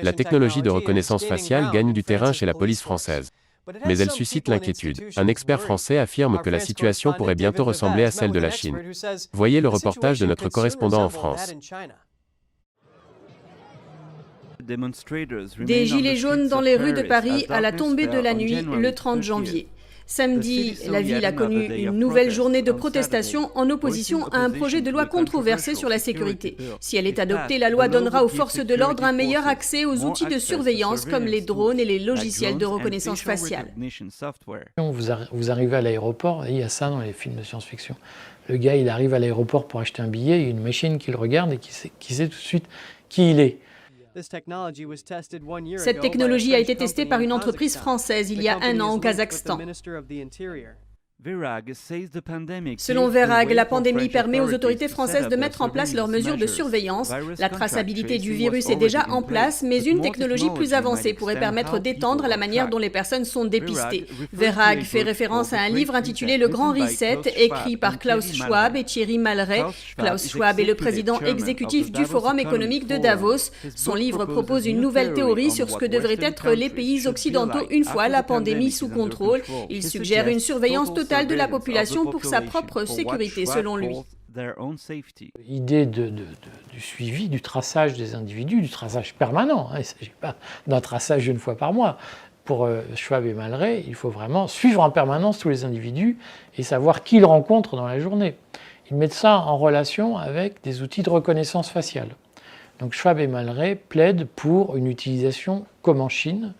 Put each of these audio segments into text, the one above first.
La technologie de reconnaissance faciale gagne du terrain chez la police française. Mais elle suscite l'inquiétude. Un expert français affirme que la situation pourrait bientôt ressembler à celle de la Chine. Voyez le reportage de notre correspondant en France. Des gilets jaunes dans les rues de Paris à la tombée de la nuit, le 30 janvier. Samedi, la ville a connu une nouvelle journée de protestation en opposition à un projet de loi controversé sur la sécurité. Si elle est adoptée, la loi donnera aux forces de l'ordre un meilleur accès aux outils de surveillance comme les drones et les logiciels de reconnaissance faciale. Vous arrivez à l'aéroport, il y a ça dans les films de science-fiction. Le gars, il arrive à l'aéroport pour acheter un billet, il y a une machine qui le regarde et qui sait tout de suite qui il est. Cette technologie a été testée par une entreprise française il y a un an au Kazakhstan. Selon Verag, la pandémie permet aux autorités françaises de mettre en place leurs mesures de surveillance. La traçabilité du virus est déjà en place, mais une technologie plus avancée pourrait permettre d'étendre la manière dont les personnes sont dépistées. Verag fait référence à un livre intitulé Le Grand Reset, écrit par Klaus Schwab et Thierry Malray. Klaus Schwab est le président exécutif du Forum économique de Davos. Son livre propose une nouvelle théorie sur ce que devraient être les pays occidentaux une fois la pandémie sous contrôle. Il suggère une surveillance totale de la population pour sa propre sécurité, selon lui. L'idée du suivi, du traçage des individus, du traçage permanent, il ne s'agit pas d'un traçage une fois par mois. Pour Schwab et Malray, il faut vraiment suivre en permanence tous les individus et savoir qui ils rencontrent dans la journée. Ils mettent ça en relation avec des outils de reconnaissance faciale. Donc Schwab et Malray plaident pour une utilisation comme en Chine.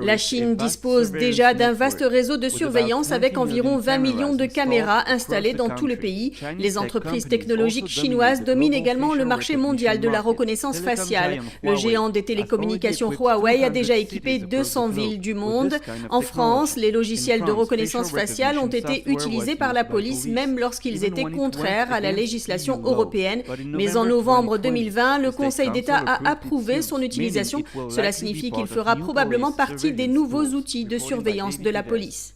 La Chine dispose déjà d'un vaste réseau de surveillance avec environ 20 millions de caméras installées dans tout le pays. Les entreprises technologiques chinoises dominent également le marché mondial de la reconnaissance faciale. Le géant des télécommunications Huawei a déjà équipé 200 villes du monde. En France, les logiciels de reconnaissance faciale ont été utilisés par la police même lorsqu'ils étaient contraires à la législation européenne. Mais en novembre 2020, le Conseil d'État a approuvé son utilisation. Cela signifie qu'il fera probablement partie des nouveaux outils de surveillance de la police.